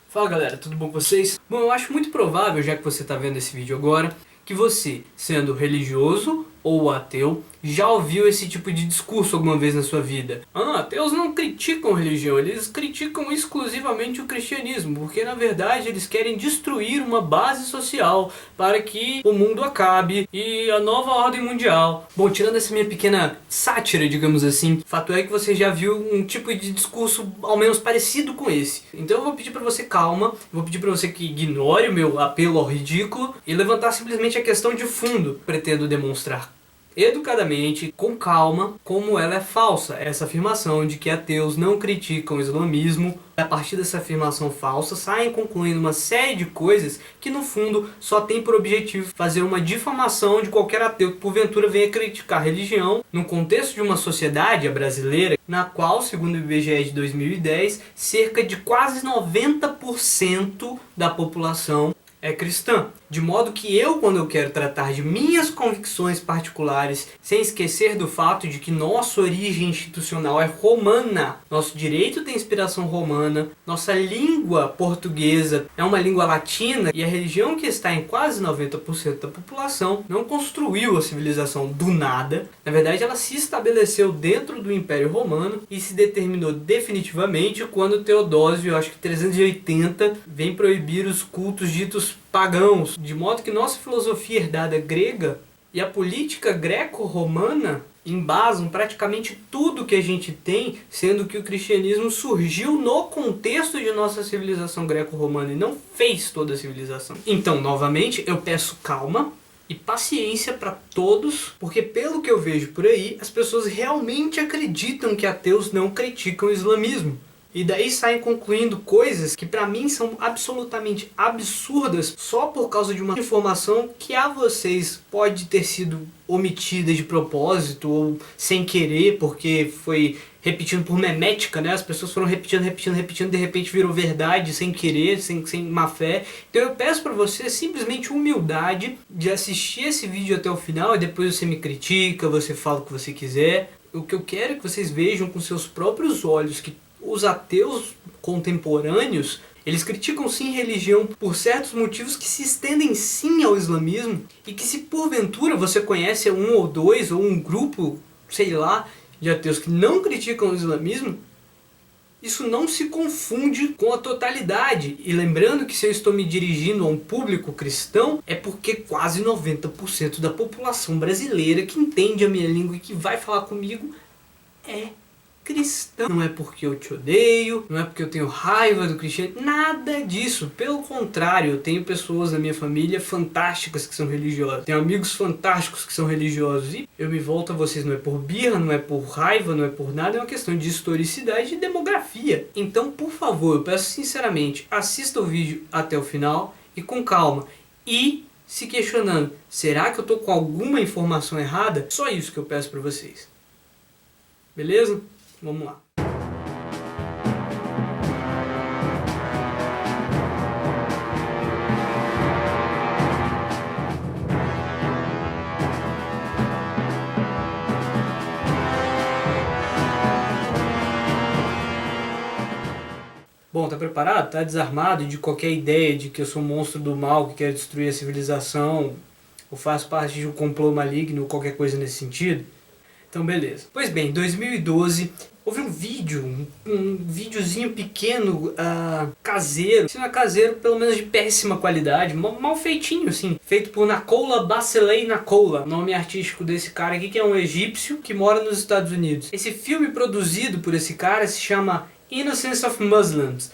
Fala galera, tudo bom com vocês? Bom, eu acho muito provável, já que você está vendo esse vídeo agora, que você, sendo religioso ou ateu, já ouviu esse tipo de discurso alguma vez na sua vida. Ateus não criticam religião, eles criticam exclusivamente o cristianismo, porque na verdade eles querem destruir uma base social para que o mundo acabe e a nova ordem mundial. Bom, tirando essa minha pequena sátira, digamos assim, fato é que você já viu um tipo de discurso ao menos parecido com esse. Então eu vou pedir para você calma, vou pedir para você que ignore o meu apelo ao ridículo e levantar simplesmente a questão de fundo. Pretendo demonstrar educadamente, com calma, como ela é falsa, essa afirmação de que ateus não criticam o islamismo. A partir dessa afirmação falsa, saem concluindo uma série de coisas que no fundo só tem por objetivo fazer uma difamação de qualquer ateu que porventura venha criticar a religião, no contexto de uma sociedade, a brasileira, na qual, segundo o IBGE de 2010, cerca de quase 90% da população é cristã. De modo que eu, quando eu quero tratar de minhas convicções particulares, sem esquecer do fato de que nossa origem institucional é romana, nosso direito tem inspiração romana, nossa língua portuguesa é uma língua latina e a religião que está em quase 90% da população não construiu a civilização do nada. Na verdade, ela se estabeleceu dentro do Império Romano e se determinou definitivamente quando Teodósio, acho que 380, vem proibir os cultos ditos pagãos, de modo que nossa filosofia herdada grega e a política greco-romana embasam praticamente tudo que a gente tem, sendo que o cristianismo surgiu no contexto de nossa civilização greco-romana e não fez toda a civilização. Então, novamente, eu peço calma e paciência para todos, porque pelo que eu vejo por aí, as pessoas realmente acreditam que ateus não criticam o islamismo. E daí saem concluindo coisas que pra mim são absolutamente absurdas só por causa de uma informação que a vocês pode ter sido omitida de propósito ou sem querer, porque foi repetindo por memética, né? As pessoas foram repetindo, de repente virou verdade sem querer, sem má fé. Então eu peço pra você simplesmente humildade de assistir esse vídeo até o final e depois você me critica, você fala o que você quiser. O que eu quero é que vocês vejam com seus próprios olhos que os ateus contemporâneos, eles criticam sim religião por certos motivos que se estendem sim ao islamismo, e que se porventura você conhece um ou dois, ou um grupo, sei lá, de ateus que não criticam o islamismo, isso não se confunde com a totalidade. E lembrando que se eu estou me dirigindo a um público cristão, é porque quase 90% da população brasileira que entende a minha língua e que vai falar comigo é cristão. Não é porque eu te odeio, não é porque eu tenho raiva do cristianismo, nada disso. Pelo contrário, eu tenho pessoas na minha família fantásticas que são religiosas, tenho amigos fantásticos que são religiosos, e eu me volto a vocês, não é por birra, não é por raiva, não é por nada, é uma questão de historicidade e demografia. Então, por favor, eu peço sinceramente, assista o vídeo até o final e com calma, e se questionando, será que eu estou com alguma informação errada? Só isso que eu peço para vocês. Beleza? Vamos lá. Bom, tá preparado? Tá desarmado de qualquer ideia de que eu sou um monstro do mal que quer destruir a civilização ou faço parte de um complô maligno ou qualquer coisa nesse sentido? Então beleza. Pois bem, em 2012 houve um vídeo, um videozinho pequeno, caseiro. Se não é caseiro, pelo menos de péssima qualidade, mal feitinho assim. Feito por Nakoula Baseley Nakoula, nome artístico desse cara aqui, que é um egípcio que mora nos Estados Unidos. Esse filme produzido por esse cara se chama Innocence of Muslims,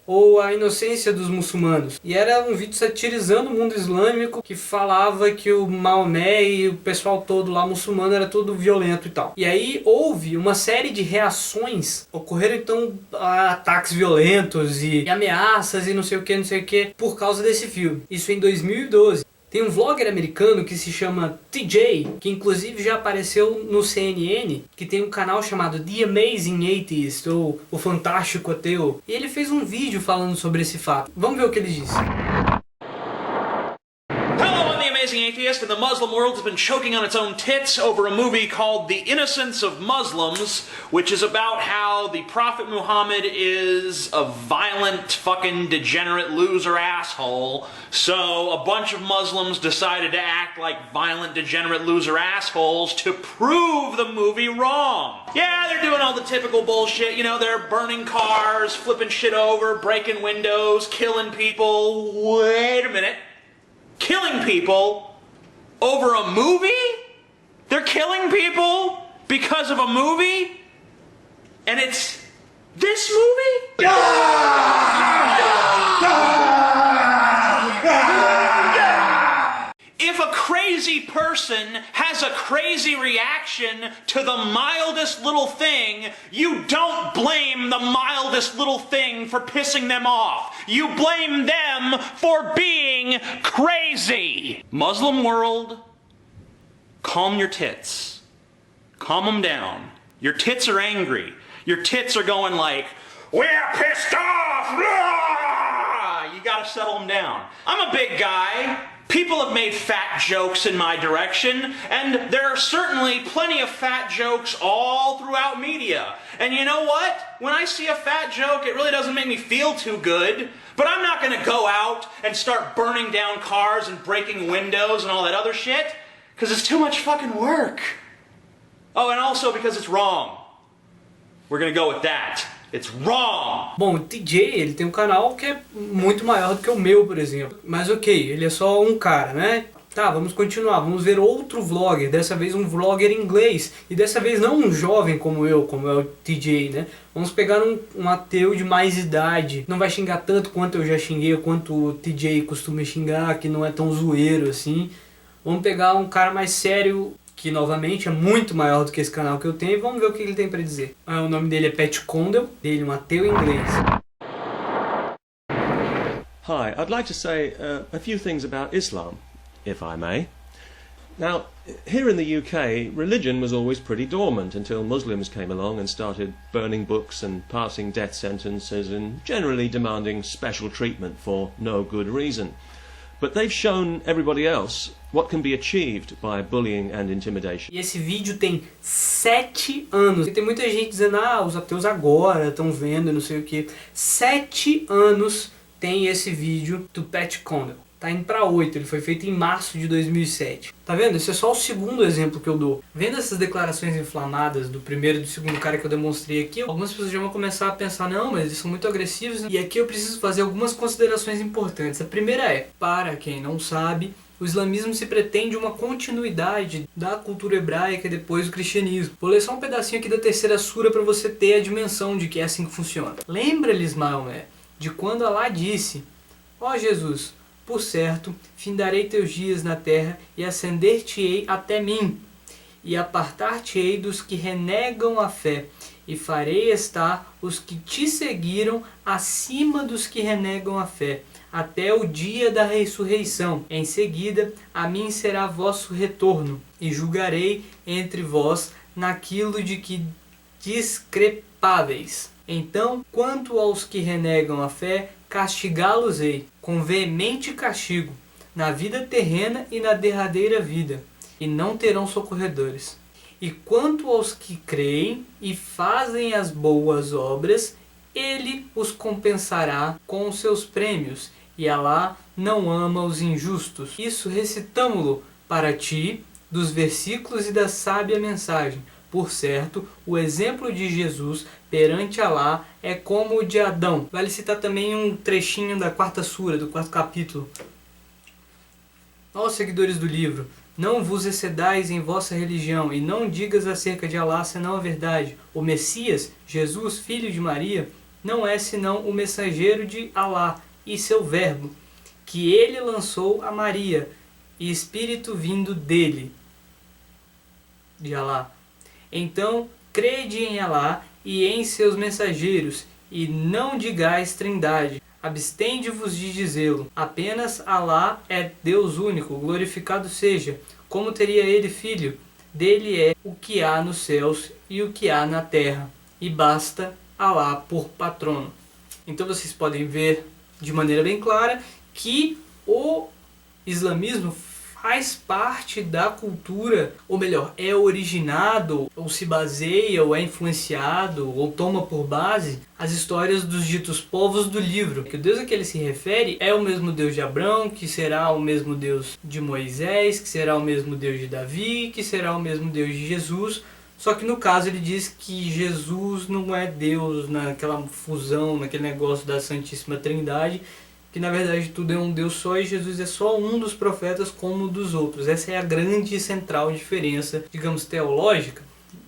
ou A Inocência dos Muçulmanos. E era um vídeo satirizando o mundo islâmico, que falava que o Maomé e o pessoal todo lá muçulmano era todo violento e tal. E aí houve uma série de reações, ocorreram então ataques violentos e ameaças e não sei o que, por causa desse filme. Isso em 2012. Tem um vlogger americano que se chama TJ, que inclusive já apareceu no CNN, que tem um canal chamado The Amazing Atheist, ou O Fantástico Ateu. E ele fez um vídeo falando sobre esse fato. Vamos ver o que ele disse. Hello, I'm the Amazing crazy atheist, and the Muslim world has been choking on its own tits over a movie called The Innocence of Muslims, which is about how the Prophet Muhammad is a violent, fucking degenerate loser asshole. So a bunch of Muslims decided to act like violent, degenerate loser assholes to prove the movie wrong. Yeah, they're doing all the typical bullshit. You know, they're burning cars, flipping shit over, breaking windows, killing people. Wait a minute. Killing people over a movie? They're killing people because of a movie? And it's this movie? If a crazy person has a crazy reaction to the mildest little thing, you don't blame the mildest little thing for pissing them off. You blame them for being crazy. Muslim world, calm your tits. Calm them down. Your tits are angry. Your tits are going like, we're pissed off! Blah! You gotta settle them down. I'm a big guy. People have made fat jokes in my direction, and there are certainly plenty of fat jokes all throughout media. And you know what? When I see a fat joke, it really doesn't make me feel too good. But I'm not gonna go out and start burning down cars and breaking windows and all that other shit, because it's too much fucking work. Oh, and also because it's wrong. We're gonna go with that. It's wrong! Bom, o TJ, ele tem um canal que é muito maior do que o meu, por exemplo. Mas ok, ele é só um cara, né? Tá, vamos continuar. Vamos ver outro vlogger. Dessa vez um vlogger inglês. E dessa vez não um jovem como eu, como é o TJ, né? Vamos pegar um ateu de mais idade. Não vai xingar tanto quanto eu já xinguei, quanto o TJ costuma xingar, que não é tão zoeiro assim. Vamos pegar um cara mais sério, que novamente é muito maior do que esse canal que eu tenho, e vamos ver o que ele tem para dizer. O nome dele é Pat Condell, ele é um ateu inglês. Hi, I'd like to say a few things about Islam, if I may. Now, here in the UK, religion was always pretty dormant until Muslims came along and started burning books and passing death sentences and generally demanding special treatment for no good reason. But they've shown everybody else what can be achieved by bullying and intimidation. E esse vídeo tem 7 anos. E tem muita gente dizendo, os ateus agora estão vendo, não sei o que. 7 anos tem esse vídeo do Pat Condell. Tá indo pra 8, ele foi feito em março de 2007. Tá vendo? Esse é só o segundo exemplo que eu dou. Vendo essas declarações inflamadas do primeiro e do segundo cara que eu demonstrei aqui, algumas pessoas já vão começar a pensar, não, mas eles são muito agressivos. E aqui eu preciso fazer algumas considerações importantes. A primeira é, para quem não sabe, o islamismo se pretende uma continuidade da cultura hebraica e depois do cristianismo. Vou ler só um pedacinho aqui da terceira sura para você ter a dimensão de que é assim que funciona. Lembra-lhes, Maomé, de quando Alá disse, ó Jesus, por certo, findarei teus dias na terra e ascender-te-ei até mim, e apartar-te-ei dos que renegam a fé, e farei estar os que te seguiram acima dos que renegam a fé, até o dia da ressurreição. Em seguida, a mim será vosso retorno, e julgarei entre vós naquilo de que discrepáveis. Então, quanto aos que renegam a fé, castigá-los-ei com veemente castigo, na vida terrena e na derradeira vida, e não terão socorredores. E quanto aos que creem e fazem as boas obras, ele os compensará com os seus prêmios, e Alá não ama os injustos. Isso recitamo-lo para ti, dos versículos e da sábia mensagem. Por certo, o exemplo de Jesus perante Alá é como o de Adão. Vale citar também um trechinho da 4ª sura, do 4º capítulo. Ó seguidores do livro, não vos excedais em vossa religião, e não digas acerca de Alá senão a verdade. O Messias, Jesus, filho de Maria, não é senão o mensageiro de Alá e seu verbo, que ele lançou a Maria, e espírito vindo dele, de Alá. Então, crede em Alá e em seus mensageiros, e não digais trindade. Abstende-vos de dizê-lo. Apenas Alá é Deus único, glorificado seja. Como teria ele filho? Dele é o que há nos céus e o que há na terra, e basta Alá por patrono. Então vocês podem ver de maneira bem clara que o islamismo faz parte da cultura, ou melhor, é originado, ou se baseia, ou é influenciado, ou toma por base as histórias dos ditos povos do livro. Que o Deus a que ele se refere é o mesmo Deus de Abraão, que será o mesmo Deus de Moisés, que será o mesmo Deus de Davi, que será o mesmo Deus de Jesus. Só que no caso ele diz que Jesus não é Deus naquela fusão, naquele negócio da Santíssima Trindade, que na verdade tudo é um Deus só e Jesus é só um dos profetas como um dos outros. Essa é a grande e central diferença, digamos, teológica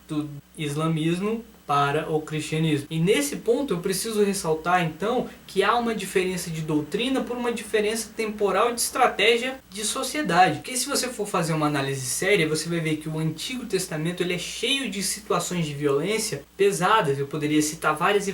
do islamismo para o cristianismo. E nesse ponto eu preciso ressaltar então que há uma diferença de doutrina por uma diferença temporal de estratégia de sociedade. Porque se você for fazer uma análise séria, você vai ver que o Antigo Testamento ele é cheio de situações de violência pesadas. Eu poderia citar várias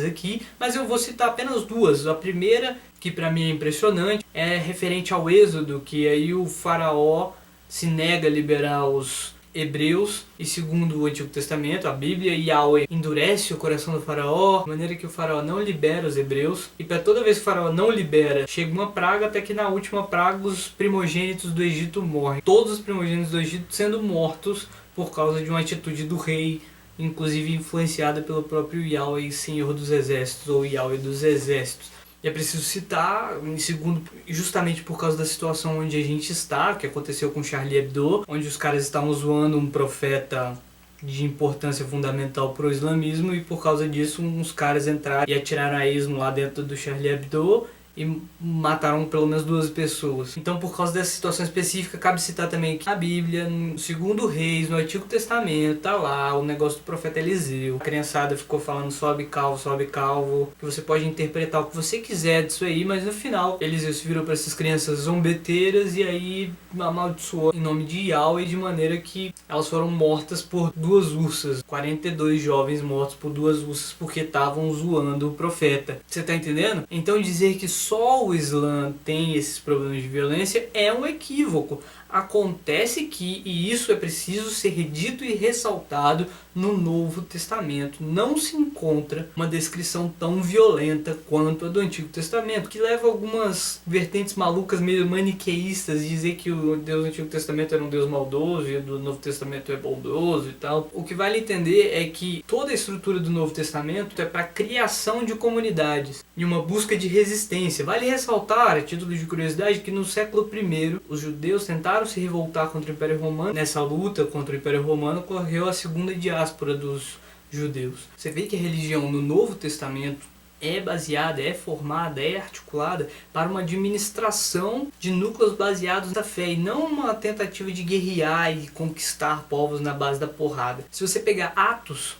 aqui, mas eu vou citar apenas duas. A primeira, que para mim é impressionante, é referente ao Êxodo, que aí o faraó se nega a liberar os hebreus, e segundo o Antigo Testamento, a Bíblia, Yahweh endurece o coração do faraó, de maneira que o faraó não libera os hebreus, e para toda vez que o faraó não libera, chega uma praga, até que na última praga os primogênitos do Egito morrem. Todos os primogênitos do Egito sendo mortos por causa de uma atitude do rei, inclusive influenciada pelo próprio Yahweh, Senhor dos Exércitos, ou Yahweh dos Exércitos. E é preciso citar, em segundo, justamente por causa da situação onde a gente está, que aconteceu com Charlie Hebdo, onde os caras estavam zoando um profeta de importância fundamental para o islamismo, e por causa disso uns caras entraram e atiraram a esmo lá dentro do Charlie Hebdo e mataram pelo menos 2 pessoas. Então, por causa dessa situação específica, cabe citar também que a Bíblia, no Segundo Reis, no Antigo Testamento, tá lá o negócio do profeta Eliseu. A criançada ficou falando sobe calvo, que você pode interpretar o que você quiser disso aí, mas no final Eliseu se virou para essas crianças zombeteiras e aí amaldiçoou em nome de Yahweh, de maneira que elas foram mortas por 2 ursas. 42 jovens mortos por 2 ursas porque estavam zoando o profeta. Você tá entendendo? Então dizer que só o Islã tem esses problemas de violência é um equívoco. Acontece que, e isso é preciso ser dito e ressaltado, no Novo Testamento não se encontra uma descrição tão violenta quanto a do Antigo Testamento, que leva algumas vertentes malucas meio maniqueístas, dizer que o Deus do Antigo Testamento era um Deus maldoso e o do Novo Testamento é bondoso e tal. O que vale entender é que toda a estrutura do Novo Testamento é para a criação de comunidades e uma busca de resistência. Vale ressaltar, a título de curiosidade, que no século I os judeus tentaram se revoltar contra o Império Romano. Nessa luta contra o Império Romano ocorreu a segunda diáspora dos judeus. Você vê que a religião no Novo Testamento é baseada, é formada, é articulada para uma administração de núcleos baseados na fé e não uma tentativa de guerrear e conquistar povos na base da porrada. Se você pegar Atos,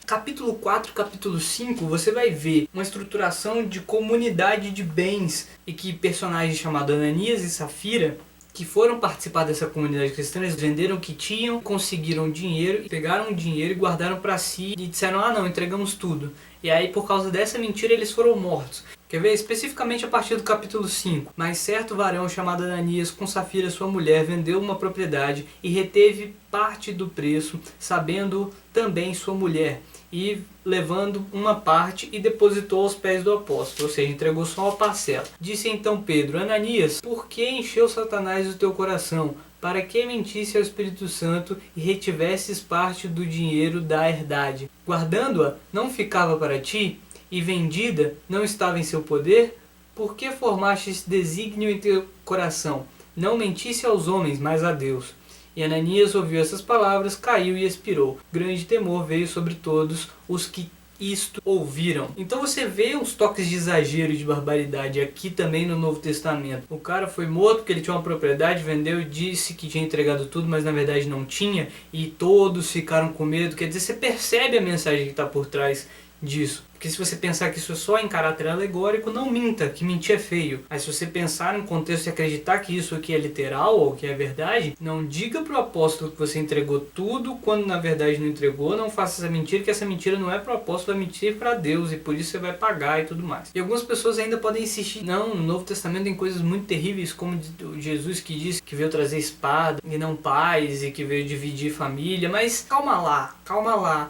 capítulo 4, capítulo 5, você vai ver uma estruturação de comunidade de bens e que personagens chamados Ananias e Safira, que foram participar dessa comunidade cristã, eles venderam o que tinham, conseguiram dinheiro, pegaram o dinheiro e guardaram para si e disseram, não, entregamos tudo. E aí por causa dessa mentira eles foram mortos. Quer ver? Especificamente a partir do capítulo 5. Mas certo varão chamado Ananias, com Safira sua mulher, vendeu uma propriedade e reteve parte do preço, sabendo também sua mulher, e levando uma parte e depositou aos pés do apóstolo, ou seja, entregou só uma parcela. Disse então Pedro, Ananias, por que encheu Satanás o teu coração? Para que mentisse ao Espírito Santo e retivesses parte do dinheiro da herdade? Guardando-a, não ficava para ti? E vendida, não estava em seu poder? Por que formaste esse desígnio em teu coração? Não mentisse aos homens, mas a Deus. E Ananias ouviu essas palavras, caiu e expirou. Grande temor veio sobre todos os que isto ouviram. Então você vê uns toques de exagero e de barbaridade aqui também no Novo Testamento. O cara foi morto porque ele tinha uma propriedade, vendeu, disse que tinha entregado tudo, mas na verdade não tinha, e todos ficaram com medo. Quer dizer, você percebe a mensagem que está por trás disso. Porque se você pensar que isso é só em caráter alegórico, não minta, que mentir é feio. Mas se você pensar em contexto e acreditar que isso aqui é literal ou que é verdade, não diga pro apóstolo que você entregou tudo quando na verdade não entregou. Não faça essa mentira, que essa mentira não é pro apóstolo, é mentira para Deus, e por isso você vai pagar e tudo mais. E algumas pessoas ainda podem insistir, não, no Novo Testamento tem coisas muito terríveis, como Jesus que disse que veio trazer espada e não paz, e que veio dividir família. Mas calma lá.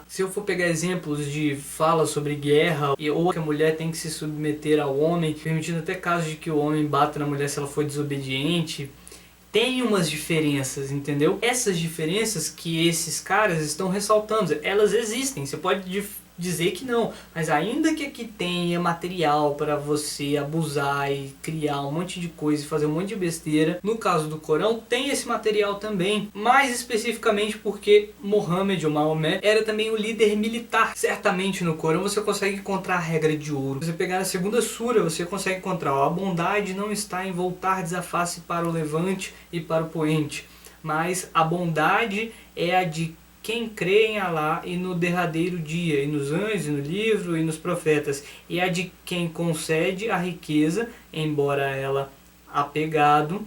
Se eu for pegar exemplos de fala sobre guerra guerra, ou que a mulher tem que se submeter ao homem, permitindo até casos de que o homem bata na mulher se ela for desobediente. Tem umas diferenças, entendeu? Essas diferenças que esses caras estão ressaltando, elas existem. Você pode dizer que não, mas ainda que aqui tenha material para você abusar e criar um monte de coisa e fazer um monte de besteira, no caso do Corão tem esse material também, mais especificamente porque Mohammed ou Maomé era também o líder militar. Certamente no Corão você consegue encontrar a regra de ouro. Se você pegar na segunda sura, você consegue encontrar, ó, a bondade não está em voltar a face para o levante e para o poente, mas a bondade é a de quem crê em Alá e no derradeiro dia, e nos anjos, e no livro, e nos profetas, e a de quem concede a riqueza, embora ela apegado,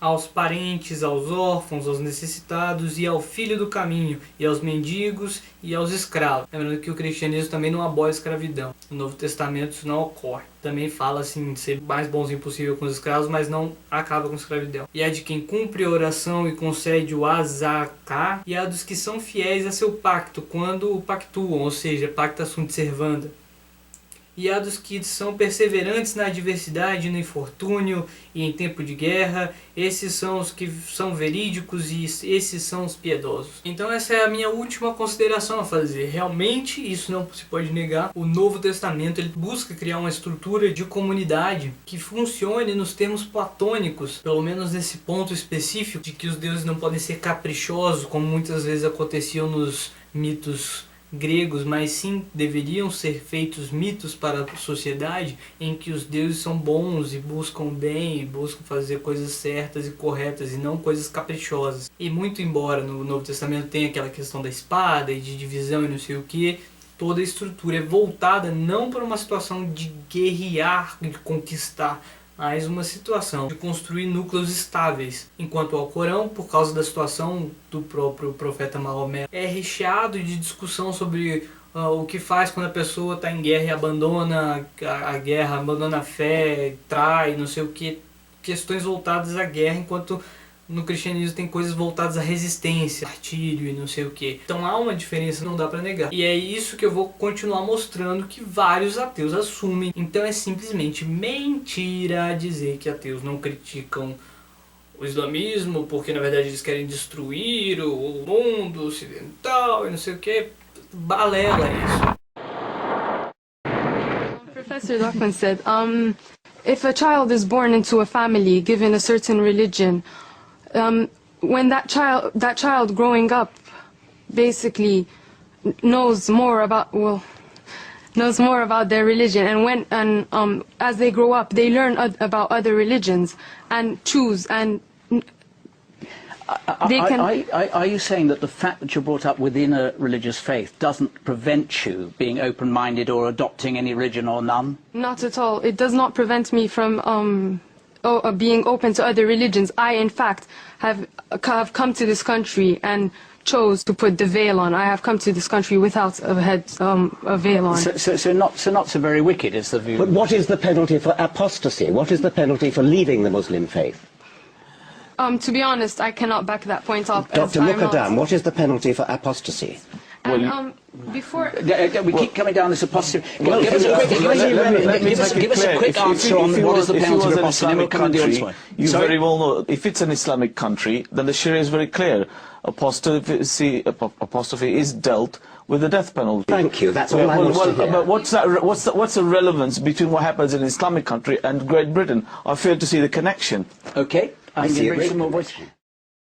aos parentes, aos órfãos, aos necessitados, e ao filho do caminho, e aos mendigos, e aos escravos. Lembrando que o cristianismo também não abole a escravidão. No Novo Testamento isso não ocorre. Também fala assim de ser mais bonzinho possível com os escravos, mas não acaba com a escravidão. E a de quem cumpre a oração e concede o azaká, e a dos que são fiéis a seu pacto, quando o pactuam, ou seja, pacta sunt servanda. E a dos que são perseverantes na adversidade, no infortúnio e em tempo de guerra. Esses são os que são verídicos e esses são os piedosos. Então essa é a minha última consideração a fazer. Realmente, isso não se pode negar, o Novo Testamento ele busca criar uma estrutura de comunidade que funcione nos termos platônicos, pelo menos nesse ponto específico de que os deuses não podem ser caprichosos, como muitas vezes aconteciam nos mitos gregos, mas sim deveriam ser feitos mitos para a sociedade em que os deuses são bons e buscam bem e buscam fazer coisas certas e corretas e não coisas caprichosas. E muito embora no Novo Testamento tenha aquela questão da espada e de divisão e não sei o que, toda a estrutura é voltada não para uma situação de guerrear, de conquistar, mas uma situação de construir núcleos estáveis. Enquanto ao Corão, por causa da situação do próprio profeta Maomé, é recheado de discussão sobre o que faz quando a pessoa está em guerra e abandona a guerra, abandona a fé, trai, não sei o que, questões voltadas à guerra, enquanto no cristianismo tem coisas voltadas à resistência, martírio e não sei o que. Então há uma diferença, não dá pra negar. E é isso que eu vou continuar mostrando que vários ateus assumem. Então é simplesmente mentira dizer que ateus não criticam o islamismo, porque na verdade eles querem destruir o mundo ocidental e não sei o que. Balela isso. Professor Lachman said, if a child is born into a family given a certain religion, when that child growing up basically knows more about their religion, and as they grow up they learn about other religions and choose, and they can... Are you saying that the fact that you're brought up within a religious faith doesn't prevent you being open-minded or adopting any religion or none? Not at all. It does not prevent me from being open to other religions. I, in fact, have come to this country and chose to put the veil on. I have come to this country without a veil on. So not so very wicked is the view. But what is the penalty for apostasy? What is the penalty for leaving the Muslim faith? To be honest, I cannot back that point up. Dr. Muqaddam, what is the penalty for apostasy? And, before... We keep coming down this apostasy. Well, give us a quick answer on what is the penalty for apostasy, and then we come on the other way. You very well know, if it's an Islamic country, then the Sharia is very clear. Apostrophe is dealt with the death penalty. Thank you, that's all I want to hear. But what's the relevance between what happens in an Islamic country and Great Britain? I fail to see the connection. Okay, I see a some more voice.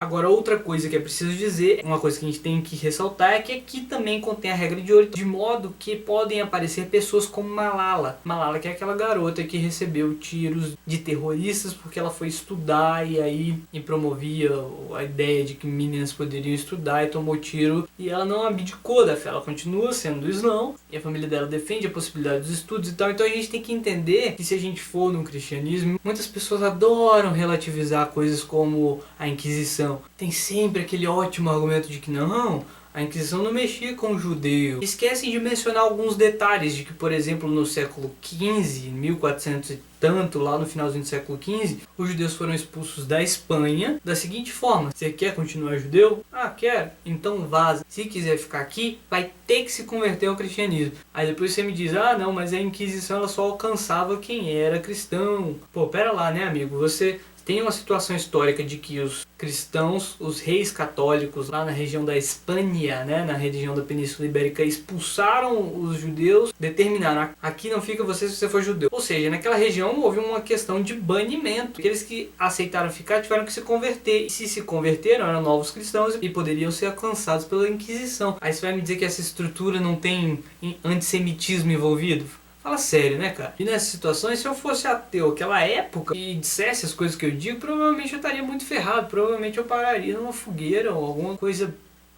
Agora, outra coisa que é preciso dizer, uma coisa que a gente tem que ressaltar, é que aqui também contém a regra de ouro, de modo que podem aparecer pessoas como Malala. Malala, que é aquela garota que recebeu tiros de terroristas porque ela foi estudar e aí promovia a ideia de que meninas poderiam estudar e tomou tiro. E ela não abdicou da fé, ela continua sendo do Islã e a família dela defende a possibilidade dos estudos e tal. Então a gente tem que entender que se a gente for no cristianismo, muitas pessoas adoram relativizar coisas como a Inquisição. Tem sempre aquele ótimo argumento de que não, a Inquisição não mexia com o judeu. Esquecem de mencionar alguns detalhes de que, por exemplo, no século XV, 1400 e tanto lá no finalzinho do século XV, os judeus foram expulsos da Espanha da seguinte forma: você quer continuar judeu? Ah, quero? Então vaza. Se quiser ficar aqui, vai ter que se converter ao cristianismo. Aí depois você me diz, ah não, mas a Inquisição ela só alcançava quem era cristão. Pô, pera lá, né, amigo? Você tem uma situação histórica de que os cristãos, os reis católicos lá na região da Espanha, né, na região da Península Ibérica, expulsaram os judeus, determinaram, aqui não fica você se você for judeu. Ou seja, naquela região houve uma questão de banimento. Aqueles que aceitaram ficar tiveram que se converter. E se converteram, eram novos cristãos e poderiam ser alcançados pela Inquisição. Aí você vai me dizer que essa estrutura não tem antissemitismo envolvido? Fala sério, né, cara? E nessas situações, se eu fosse ateu naquela época e dissesse as coisas que eu digo, provavelmente eu estaria muito ferrado. Provavelmente eu pararia numa fogueira ou alguma coisa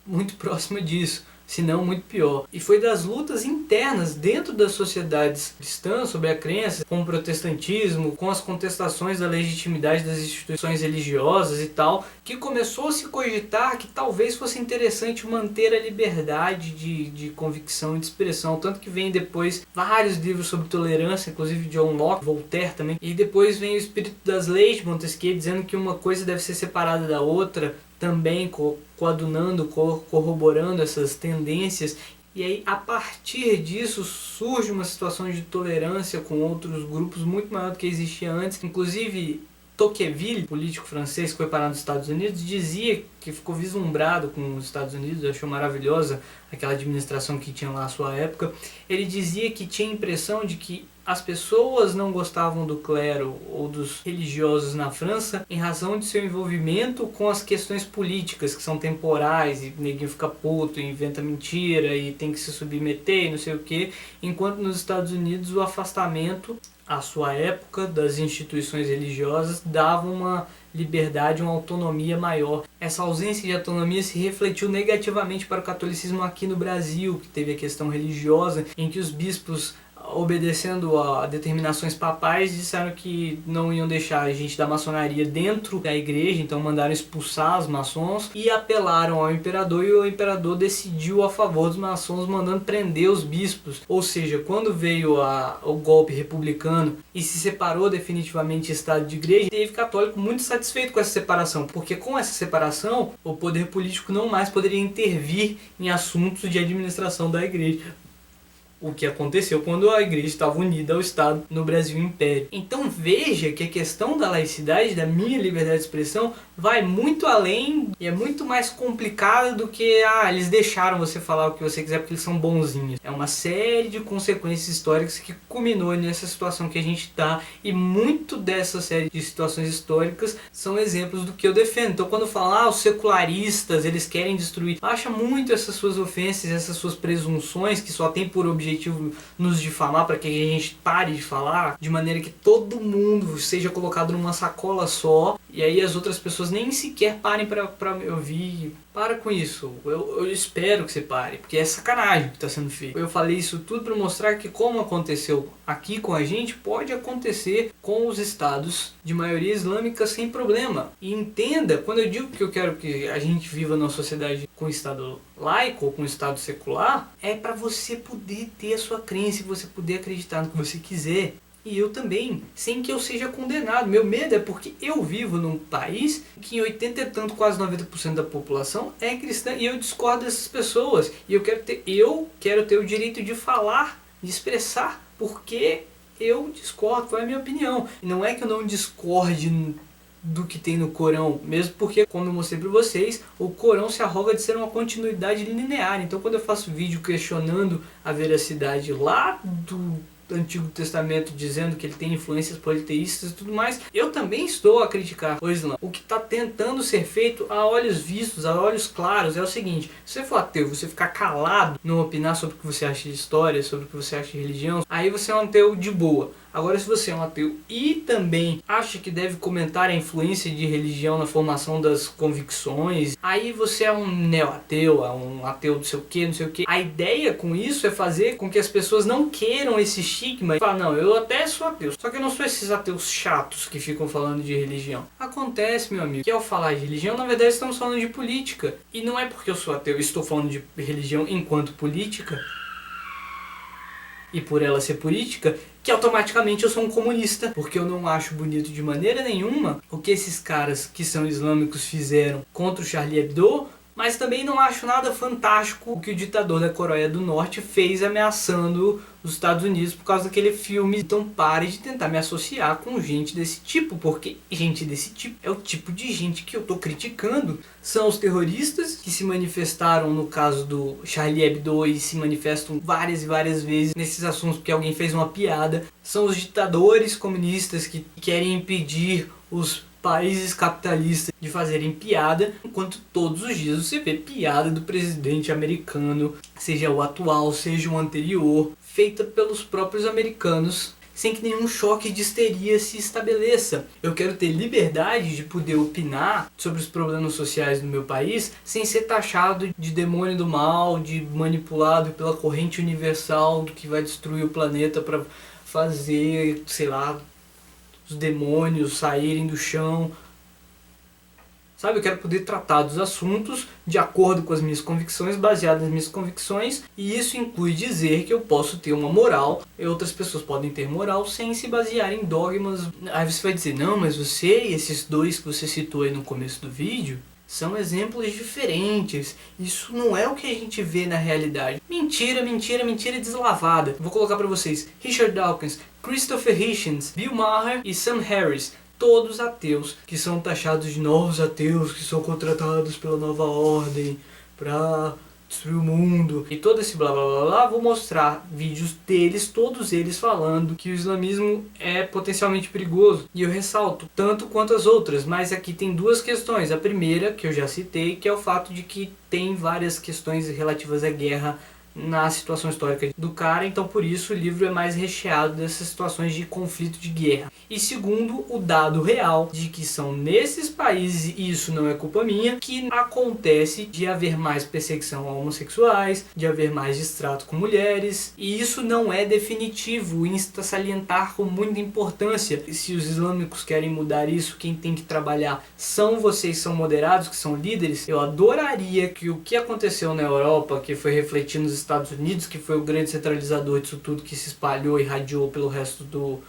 muito próxima disso. Se não muito pior. E foi das lutas internas dentro das sociedades cristãs sobre a crença, com o protestantismo, com as contestações da legitimidade das instituições religiosas e tal, que começou a se cogitar que talvez fosse interessante manter a liberdade de convicção e de expressão. Tanto que vem depois vários livros sobre tolerância, inclusive John Locke, Voltaire também. E depois vem o Espírito das Leis de Montesquieu dizendo que uma coisa deve ser separada da outra, também coadunando, corroborando essas tendências. E aí, a partir disso, surge uma situação de tolerância com outros grupos muito maior do que existia antes. Inclusive, Tocqueville, político francês que foi parar nos Estados Unidos, dizia que ficou vislumbrado com os Estados Unidos, achou maravilhosa aquela administração que tinha lá à sua época. Ele dizia que tinha a impressão de que as pessoas não gostavam do clero ou dos religiosos na França em razão de seu envolvimento com as questões políticas, que são temporais, e neguinho fica puto, inventa mentira e tem que se submeter e não sei o que, enquanto nos Estados Unidos o afastamento, à sua época, das instituições religiosas dava uma liberdade, uma autonomia maior. Essa ausência de autonomia se refletiu negativamente para o catolicismo aqui no Brasil, que teve a questão religiosa, em que os bispos, obedecendo a determinações papais, disseram que não iam deixar a gente da maçonaria dentro da igreja, então mandaram expulsar os maçons e apelaram ao imperador, e o imperador decidiu a favor dos maçons, mandando prender os bispos. Ou seja, quando veio o golpe republicano e se separou definitivamente Estado de igreja, teve católico muito satisfeito com essa separação, porque com essa separação o poder político não mais poderia intervir em assuntos de administração da igreja. O que aconteceu quando a igreja estava unida ao Estado no Brasil Império. Então veja que a questão da laicidade, da minha liberdade de expressão, vai muito além e é muito mais complicada do que eles deixaram você falar o que você quiser porque eles são bonzinhos. É uma série de consequências históricas que culminou nessa situação que a gente está, e muito dessa série de situações históricas são exemplos do que eu defendo. Então quando eu falo, os secularistas, eles querem destruir, acha muito essas suas ofensas, essas suas presunções que só tem por objetivo nos difamar para que a gente pare de falar, de maneira que todo mundo seja colocado numa sacola só, e aí as outras pessoas nem sequer parem para me ouvir. Para com isso, eu espero que você pare, porque é sacanagem que está sendo feito. Eu falei isso tudo para mostrar que, como aconteceu aqui com a gente, pode acontecer com os estados de maioria islâmica sem problema. E entenda, quando eu digo que eu quero que a gente viva numa sociedade com estado laico ou com estado secular, é para você poder ter a sua crença e você poder acreditar no que você quiser. E eu também, sem que eu seja condenado. Meu medo é porque eu vivo num país que em 80 e tanto, quase 90% da população é cristã, e eu discordo dessas pessoas. E eu quero ter o direito de falar, de expressar, porque eu discordo, qual é a minha opinião. E não é que eu não discorde do que tem no Corão, mesmo porque, como eu mostrei para vocês, o Corão se arroga de ser uma continuidade linear. Então quando eu faço vídeo questionando a veracidade lá do Antigo Testamento, dizendo que ele tem influências politeístas e tudo mais, eu também estou a criticar o Islã. O que está tentando ser feito a olhos vistos, a olhos claros, é o seguinte: se você for ateu, você ficar calado, não opinar sobre o que você acha de história, sobre o que você acha de religião, aí você é um ateu de boa. Agora, se você é um ateu e também acha que deve comentar a influência de religião na formação das convicções, aí você é um neo-ateu, é um ateu não sei o que, não sei o que. A ideia com isso é fazer com que as pessoas não queiram esse estigma e falar, não, eu até sou ateu, só que eu não sou esses ateus chatos que ficam falando de religião. Acontece, meu amigo, que ao falar de religião, na verdade estamos falando de política. E não é porque eu sou ateu e estou falando de religião enquanto política, e por ela ser política, que automaticamente eu sou um comunista, porque eu não acho bonito de maneira nenhuma o que esses caras que são islâmicos fizeram contra o Charlie Hebdo, mas também não acho nada fantástico o que o ditador da Coreia do Norte fez ameaçando os Estados Unidos por causa daquele filme. Então pare de tentar me associar com gente desse tipo, porque gente desse tipo é o tipo de gente que eu tô criticando. São os terroristas que se manifestaram no caso do Charlie Hebdo e se manifestam várias e várias vezes nesses assuntos porque alguém fez uma piada. São os ditadores comunistas que querem impedir os países capitalistas de fazerem piada, enquanto todos os dias você vê piada do presidente americano, seja o atual, seja o anterior, feita pelos próprios americanos, sem que nenhum choque de histeria se estabeleça. Eu quero ter liberdade de poder opinar sobre os problemas sociais do meu país sem ser taxado de demônio do mal, de manipulado pela corrente universal do que vai destruir o planeta para fazer, sei lá, os demônios saírem do chão. Sabe, eu quero poder tratar dos assuntos de acordo com as minhas convicções, baseado nas minhas convicções, e isso inclui dizer que eu posso ter uma moral, e outras pessoas podem ter moral sem se basear em dogmas. Aí você vai dizer, não, mas você e esses dois que você citou aí no começo do vídeo são exemplos diferentes. Isso não é o que a gente vê na realidade. Mentira, mentira, mentira deslavada. Vou colocar pra vocês. Richard Dawkins, Christopher Hitchens, Bill Maher e Sam Harris. Todos ateus, que são taxados de novos ateus, que são contratados pela nova ordem pra destruir o mundo. E todo esse blá blá blá blá, vou mostrar vídeos deles, todos eles falando que o islamismo é potencialmente perigoso. E eu ressalto, tanto quanto as outras, mas aqui tem duas questões. A primeira, que eu já citei, que é o fato de que tem várias questões relativas à guerra na situação histórica do cara, então por isso o livro é mais recheado dessas situações de conflito, de guerra. E segundo, o dado real de que são nesses países, e isso não é culpa minha, que acontece de haver mais perseguição a homossexuais, de haver mais distrato com mulheres, e isso não é definitivo, insta salientar com muita importância. E se os islâmicos querem mudar isso, quem tem que trabalhar são vocês, são moderados, que são líderes. Eu adoraria que o que aconteceu na Europa, que foi refletido nos Estados Unidos, que foi o grande centralizador disso tudo, que se espalhou e irradiou pelo resto do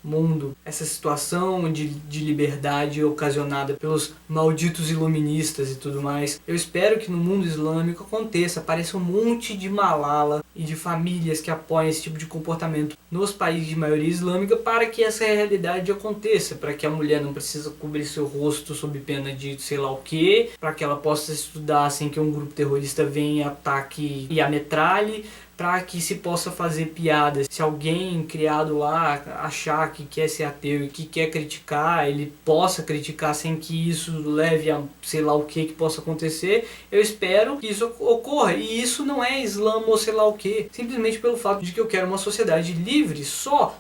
mundo, essa situação de liberdade ocasionada pelos malditos iluministas e tudo mais. Eu espero que no mundo islâmico aconteça, apareça um monte de Malala e de famílias que apoiam esse tipo de comportamento nos países de maioria islâmica para que essa realidade aconteça, para que a mulher não precisa cobrir seu rosto sob pena de sei lá o que, para que ela possa estudar sem que um grupo terrorista venha, ataque e a metralhe, para que se possa fazer piadas. Se alguém criado lá achar que quer ser ateu e que quer criticar, ele possa criticar sem que isso leve a sei lá o que possa acontecer. Eu espero que isso ocorra. E isso não é islã ou sei lá o que. Simplesmente pelo fato de que eu quero uma sociedade livre. Só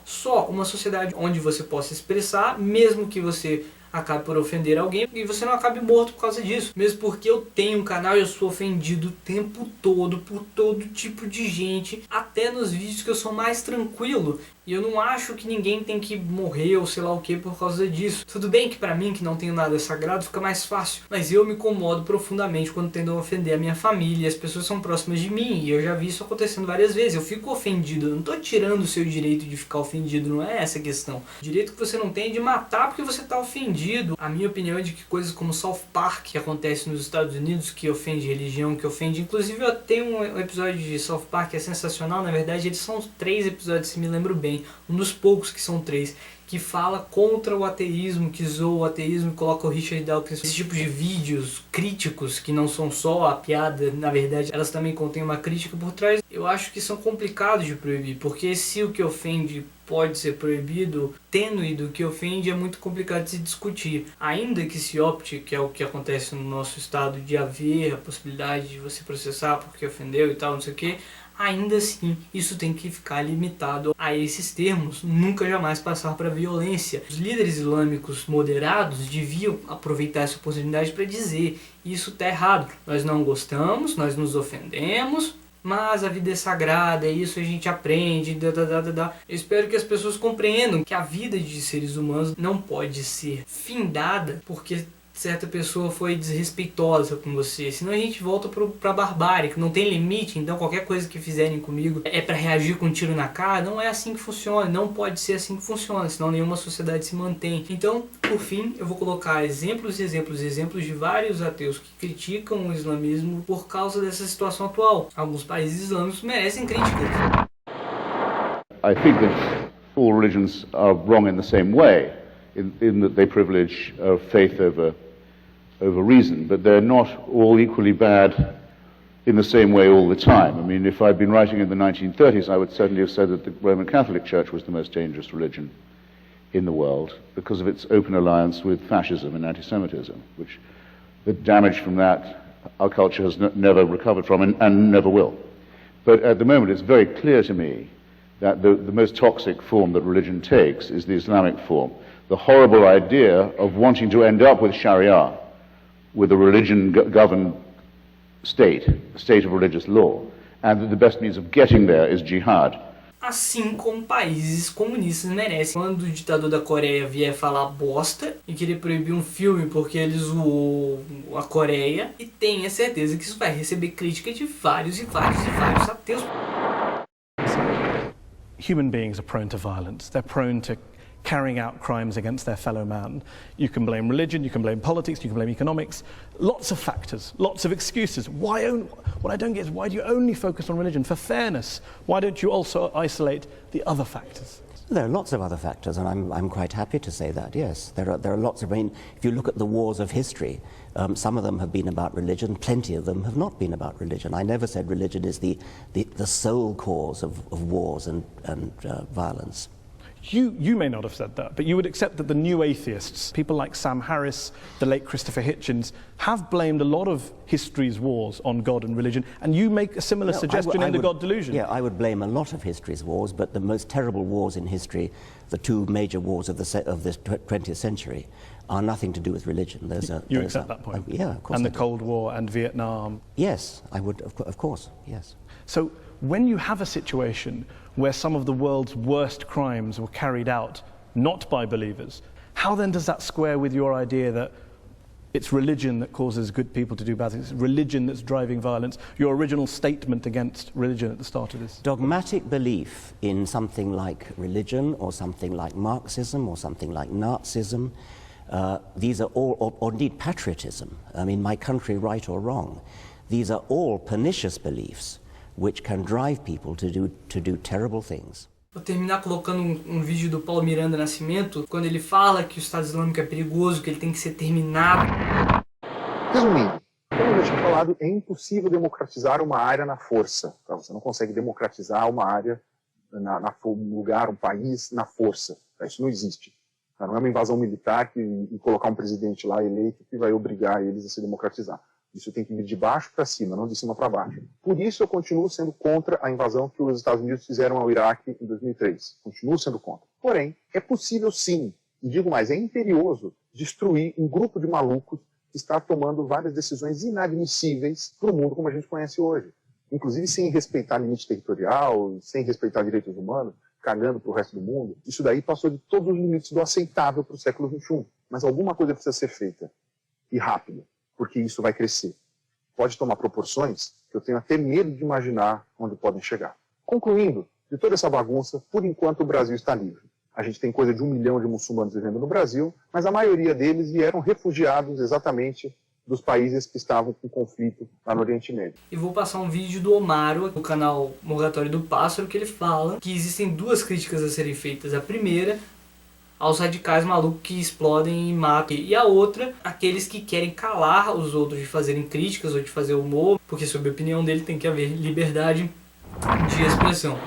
uma sociedade onde você possa expressar, mesmo que você acabe por ofender alguém e você não acabe morto por causa disso. Mesmo porque eu tenho um canal e eu sou ofendido o tempo todo por todo tipo de gente, até nos vídeos que eu sou mais tranquilo. E eu não acho que ninguém tem que morrer ou sei lá o que por causa disso. Tudo bem que pra mim, que não tenho nada sagrado, fica mais fácil. Mas eu me incomodo profundamente quando tentam ofender a minha família. As pessoas são próximas de mim e eu já vi isso acontecendo várias vezes. Eu fico ofendido. Eu não tô tirando o seu direito de ficar ofendido, não é essa a questão. O direito que você não tem é de matar porque você tá ofendido. A minha opinião é de que coisas como South Park, que acontece nos Estados Unidos, que ofende religião, que ofende... Inclusive eu tenho um episódio de South Park que é sensacional. Na verdade eles são 3 episódios, se me lembro bem. Um dos poucos que são 3, que fala contra o ateísmo, que zoa o ateísmo e coloca o Richard Dawkins. Esse tipo de vídeos críticos, que não são só a piada, na verdade elas também contêm uma crítica por trás, eu acho que são complicados de proibir, porque se o que ofende pode ser proibido, tênue do que ofende é muito complicado de se discutir. Ainda que se opte, que é o que acontece no nosso estado, de haver a possibilidade de você processar porque ofendeu e tal, não sei o que, ainda assim, isso tem que ficar limitado a esses termos, nunca jamais passar para violência. Os líderes islâmicos moderados deviam aproveitar essa oportunidade para dizer: isso está errado, nós não gostamos, nós nos ofendemos, mas a vida é sagrada, isso a gente aprende, Eu espero que as pessoas compreendam que a vida de seres humanos não pode ser findada porque certa pessoa foi desrespeitosa com você, senão a gente volta pra barbárie, que não tem limite, então qualquer coisa que fizerem comigo é pra reagir com um tiro na cara. Não é assim que funciona, não pode ser assim que funciona, senão nenhuma sociedade se mantém. Então, por fim, eu vou colocar exemplos de vários ateus que criticam o islamismo por causa dessa situação atual. Alguns países islâmicos merecem críticas. I think that all religions are wrong in the same way, in that they privilege faith over reason, but they're not all equally bad in the same way all the time. I mean, if I'd been writing in the 1930s, I would certainly have said that the Roman Catholic Church was the most dangerous religion in the world because of its open alliance with fascism and anti-Semitism, which the damage from that our culture has never recovered from and never will. But at the moment it's very clear to me that the most toxic form that religion takes is the Islamic form. The horrible idea of wanting to end up with Sharia, with a religion-governed state, a state of religious law, and that the best means of getting there is jihad. Assim como países comunistas merecem. Quando o ditador da Coreia vier falar bosta e querer proibir um filme porque ele zoou a Coreia, e tenha certeza que isso vai receber crítica de vários ateus. Human beings are prone to violence. They're prone to carrying out crimes against their fellow man. You can blame religion, you can blame politics, you can blame economics. Lots of factors, lots of excuses. What I don't get is, why do you only focus on religion? For fairness, why don't you also isolate the other factors? There are lots of other factors, and I'm quite happy to say that, yes. There are lots of, I mean, if you look at the wars of history, some of them have been about religion, plenty of them have not been about religion. I never said religion is the sole cause of wars and violence. You may not have said that, but you would accept that the new atheists, people like Sam Harris, the late Christopher Hitchens, have blamed a lot of history's wars on God and religion, and you make a similar suggestion in The God Delusion. Yeah, I would blame a lot of history's wars, but the most terrible wars in history, the two major wars of the 20th century, are nothing to do with religion. You accept that point? Yeah, of course. And the Cold War and Vietnam? Yes, I would, of course, yes. So when you have a situation where some of the world's worst crimes were carried out not by believers, how then does that square with your idea that it's religion that causes good people to do bad things, it's religion that's driving violence, your original statement against religion at the start of this? Dogmatic belief in something like religion or something like Marxism or something like Nazism, these are all, or indeed patriotism, I mean, my country right or wrong, these are all pernicious beliefs which can drive people to do terrible things. Vou terminar colocando um vídeo do Paulo Miranda Nascimento, quando ele fala que o Estado Islâmico é perigoso, que ele tem que ser terminado. Resumindo, como eu já tinha falado, é impossível democratizar uma área na força. Tá? Você não consegue democratizar uma área, um lugar, um país na força. Tá? Isso não existe. Tá? Não é uma invasão militar e colocar um presidente lá eleito que vai obrigar eles a se democratizar. Isso tem que vir de baixo para cima, não de cima para baixo. Por isso eu continuo sendo contra a invasão que os Estados Unidos fizeram ao Iraque em 2003. Continuo sendo contra. Porém, é possível sim, e digo mais, é imperioso destruir um grupo de malucos que está tomando várias decisões inadmissíveis para o mundo como a gente conhece hoje. Inclusive sem respeitar limite territorial, sem respeitar direitos humanos, cagando para o resto do mundo. Isso daí passou de todos os limites do aceitável para o século XXI. Mas alguma coisa precisa ser feita. E rápido. Porque isso vai crescer. Pode tomar proporções que eu tenho até medo de imaginar onde podem chegar. Concluindo, de toda essa bagunça, por enquanto o Brasil está livre. A gente tem coisa de 1 milhão de muçulmanos vivendo no Brasil, mas a maioria deles vieram refugiados exatamente dos países que estavam com conflito lá no Oriente Médio. E vou passar um vídeo do Omaro, do canal Morgatório do Pássaro, que ele fala que existem duas críticas a serem feitas. A primeira, aos radicais malucos que explodem e matam. E a outra, aqueles que querem calar os outros de fazerem críticas ou de fazer humor, porque sob a opinião dele tem que haver liberdade de expressão.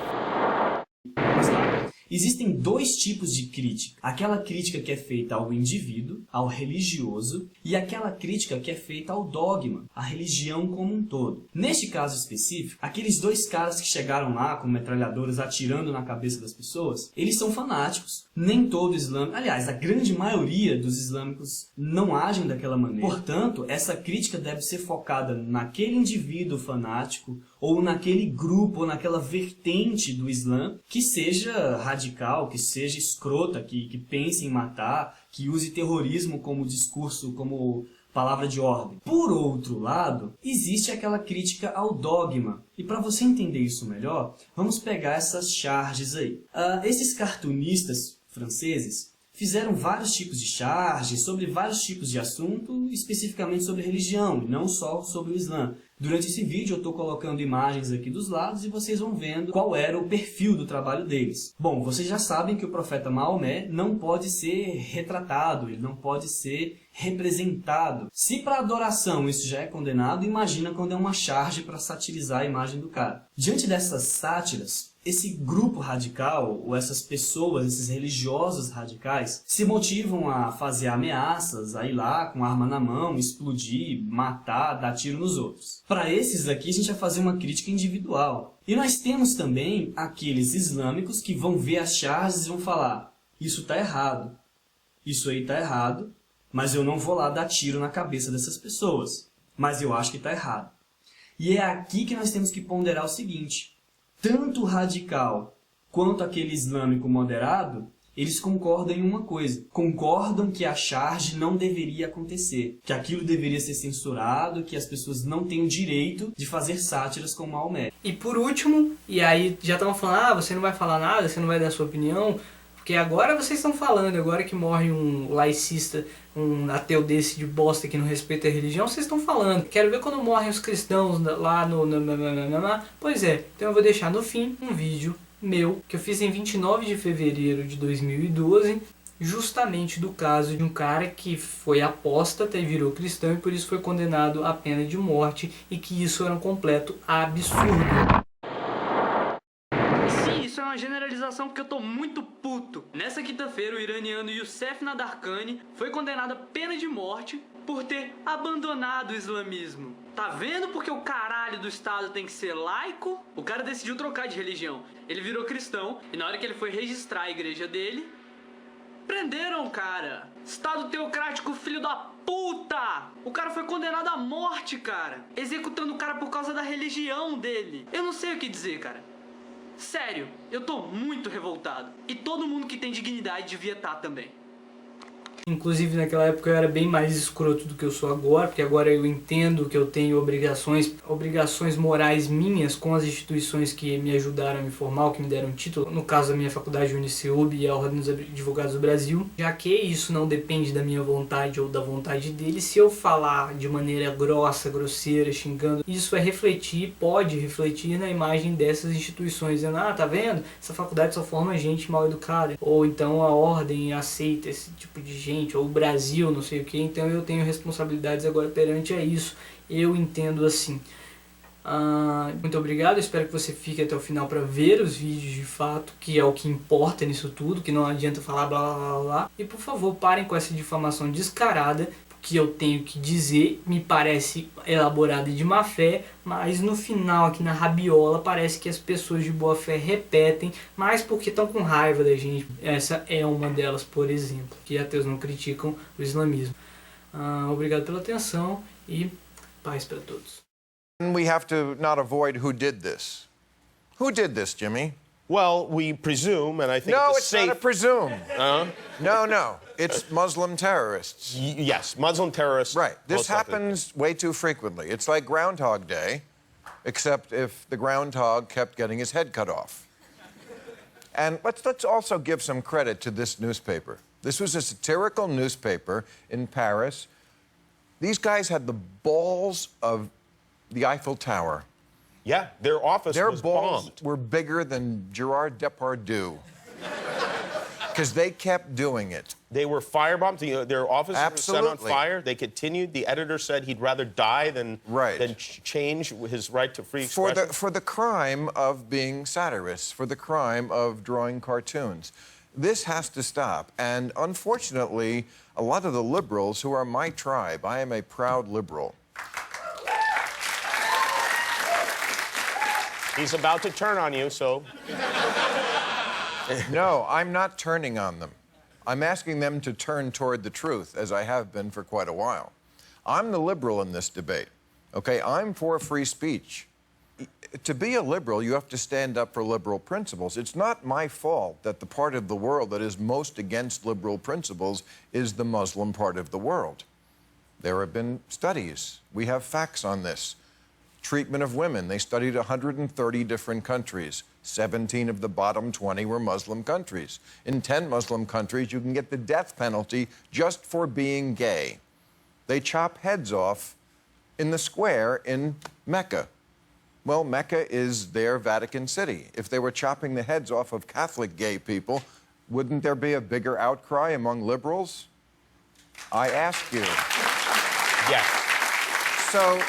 Existem dois tipos de crítica. Aquela crítica que é feita ao indivíduo, ao religioso, e aquela crítica que é feita ao dogma, à religião como um todo. Neste caso específico, aqueles dois caras que chegaram lá com metralhadoras atirando na cabeça das pessoas, eles são fanáticos. Nem todo islâmico, aliás, a grande maioria dos islâmicos não agem daquela maneira. Portanto, essa crítica deve ser focada naquele indivíduo fanático ou naquele grupo, ou naquela vertente do Islã que seja radical, que seja escrota, que pense em matar, que use terrorismo como discurso, como palavra de ordem. Por outro lado, existe aquela crítica ao dogma. E para você entender isso melhor, vamos pegar essas charges aí. Esses cartunistas franceses fizeram vários tipos de charges sobre vários tipos de assunto, especificamente sobre religião, e não só sobre o Islã. Durante esse vídeo eu estou colocando imagens aqui dos lados e vocês vão vendo qual era o perfil do trabalho deles. Bom, vocês já sabem que o profeta Maomé não pode ser retratado, ele não pode ser representado. Se para adoração isso já é condenado, imagina quando é uma charge para satirizar a imagem do cara. Diante dessas sátiras, esse grupo radical, ou essas pessoas, esses religiosos radicais, se motivam a fazer ameaças, a ir lá com arma na mão, explodir, matar, dar tiro nos outros. Para esses aqui, a gente vai fazer uma crítica individual. E nós temos também aqueles islâmicos que vão ver as charges e vão falar: isso está errado, isso aí está errado, mas eu não vou lá dar tiro na cabeça dessas pessoas, mas eu acho que está errado. E é aqui que nós temos que ponderar o seguinte: tanto o radical quanto aquele islâmico moderado, eles concordam em uma coisa. Concordam que a charge não deveria acontecer, que aquilo deveria ser censurado, que as pessoas não têm o direito de fazer sátiras com Maomé. E por último, e aí já estão falando, você não vai falar nada, você não vai dar sua opinião, porque agora vocês estão falando, agora que morre um laicista, um ateu desse de bosta que não respeita a religião, vocês estão falando. Quero ver quando morrem os cristãos lá no... Pois é, então eu vou deixar no fim um vídeo meu, que eu fiz em 29 de fevereiro de 2012, justamente do caso de um cara que foi apóstata e virou cristão e por isso foi condenado à pena de morte e que isso era um completo absurdo. Isso é uma generalização porque eu tô muito puto. Nessa quinta-feira, o iraniano Youssef Nadarkhani foi condenado à pena de morte por ter abandonado o islamismo. Tá vendo porque o caralho do Estado tem que ser laico? O cara decidiu trocar de religião. Ele virou cristão e na hora que ele foi registrar a igreja dele, prenderam o cara. Estado teocrático, filho da puta! O cara foi condenado à morte, cara. Executando o cara por causa da religião dele. Eu não sei o que dizer, cara. Sério, eu tô muito revoltado. E todo mundo que tem dignidade devia estar também. Inclusive naquela época eu era bem mais escroto do que eu sou agora, porque agora eu entendo que eu tenho obrigações morais minhas com as instituições que me ajudaram a me formar, que me deram título, no caso da minha faculdade UniCeub e a Ordem dos Advogados do Brasil, já que isso não depende da minha vontade ou da vontade deles. Se eu falar de maneira grossa, grosseira, xingando, isso vai refletir, pode refletir na imagem dessas instituições, dizendo: ah, tá vendo? Essa faculdade só forma gente mal educada, ou então a Ordem aceita esse tipo de gente, ou o Brasil, não sei o que, então eu tenho responsabilidades agora perante a isso, eu entendo assim. Muito obrigado, espero que você fique até o final para ver os vídeos de fato, que é o que importa nisso tudo, que não adianta falar blá blá blá, e por favor parem com essa difamação descarada, que eu tenho que dizer, me parece elaborada de má fé, mas no final aqui na rabiola parece que as pessoas de boa fé repetem, mas porque estão com raiva da gente. Essa é uma delas, por exemplo, que ateus não criticam o islamismo. Obrigado pela atenção e paz para todos. We have to not avoid who did this. Who did this, Jimmy? Well, we presume, and I think no, it's it's safe... not a presume. No. It's Muslim terrorists. Yes, Muslim terrorists. Right. This happens way too frequently. It's like Groundhog Day, except if the groundhog kept getting his head cut off. And let's also give some credit to this newspaper. This was a satirical newspaper in Paris. These guys had the balls of the Eiffel Tower. Yeah, their office was bombed. Their balls were bigger than Gerard Depardieu. Because they kept doing it. They were firebombed. Their office was set on fire. They continued. The editor said he'd rather die than change his right to free expression. For the crime of being satirists, for the crime of drawing cartoons. This has to stop. And unfortunately, a lot of the liberals who are my tribe, I am a proud liberal. He's about to turn on you, so... No, I'm not turning on them. I'm asking them to turn toward the truth, as I have been for quite a while. I'm the liberal in this debate, okay? I'm for free speech. to be a liberal, you have to stand up for liberal principles. It's not my fault that the part of the world that is most against liberal principles is the Muslim part of the world. There have been studies. We have facts on this. Treatment of women. They studied 130 different countries. 17 of the bottom 20 were Muslim countries. In 10 Muslim countries, you can get the death penalty just for being gay. They chop heads off in the square in Mecca. Well, Mecca is their Vatican City. If they were chopping the heads off of Catholic gay people, wouldn't there be a bigger outcry among liberals? I ask you. Yes. So,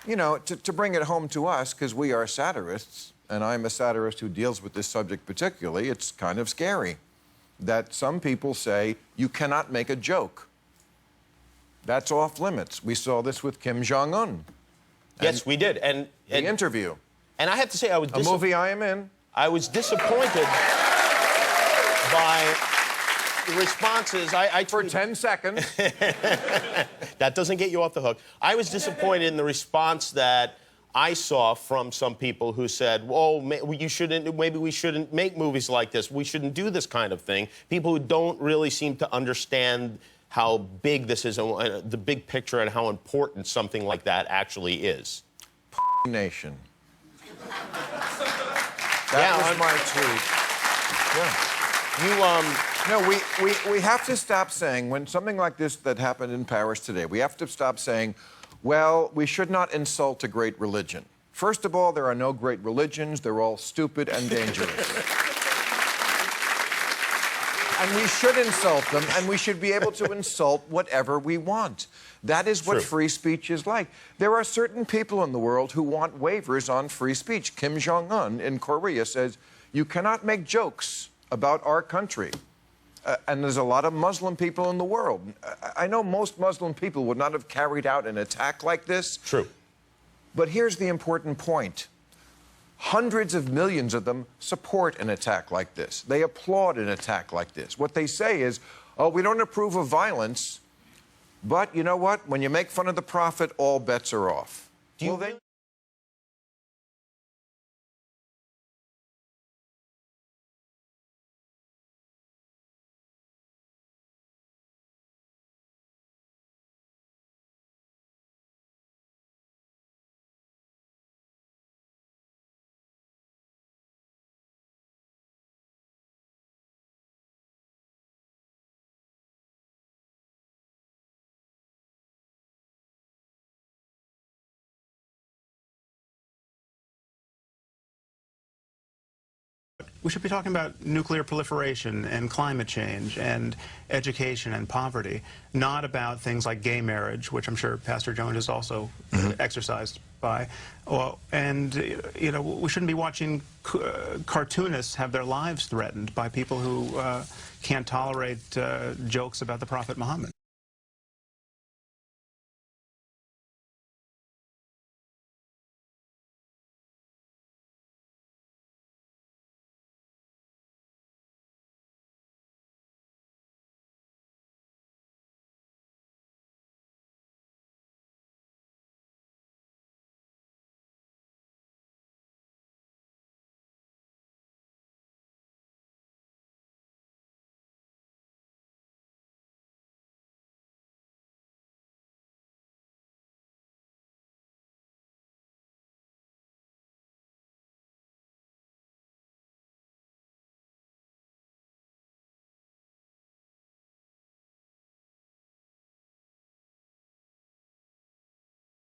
you know, to bring it home to us, because we are satirists, and I'm a satirist who deals with this subject particularly, it's kind of scary that some people say you cannot make a joke. That's off limits. We saw this with Kim Jong-un. Yes, we did. And the interview. And I have to say, I was a movie I am in. I was disappointed by the responses. For 10 seconds. That doesn't get you off the hook. I was disappointed in the response that I saw from some people who said, "Oh, maybe we shouldn't make movies like this. We shouldn't do this kind of thing." People who don't really seem to understand how big this is, the big picture, and how important something like that actually is. Nation. That was my tweet. Yeah. No, we have to stop saying, when something like this that happened in Paris today, we have to stop saying, well, we should not insult a great religion. First of all, there are no great religions. They're all stupid and dangerous. And we should insult them, and we should be able to insult whatever we want. That is what free speech is like. There are certain people in the world who want waivers on free speech. Kim Jong-un in Korea says, you cannot make jokes about our country. And there's a lot of Muslim people in the world. I know most Muslim people would not have carried out an attack like this. True. But here's the important point. Hundreds of millions of them support an attack like this. They applaud an attack like this. What they say is, oh, we don't approve of violence, but you know what? When you make fun of the prophet, all bets are off. We should be talking about nuclear proliferation and climate change and education and poverty, not about things like gay marriage, which I'm sure Pastor Jones is also exercised by. And, you know, we shouldn't be watching cartoonists have their lives threatened by people who can't tolerate jokes about the Prophet Muhammad.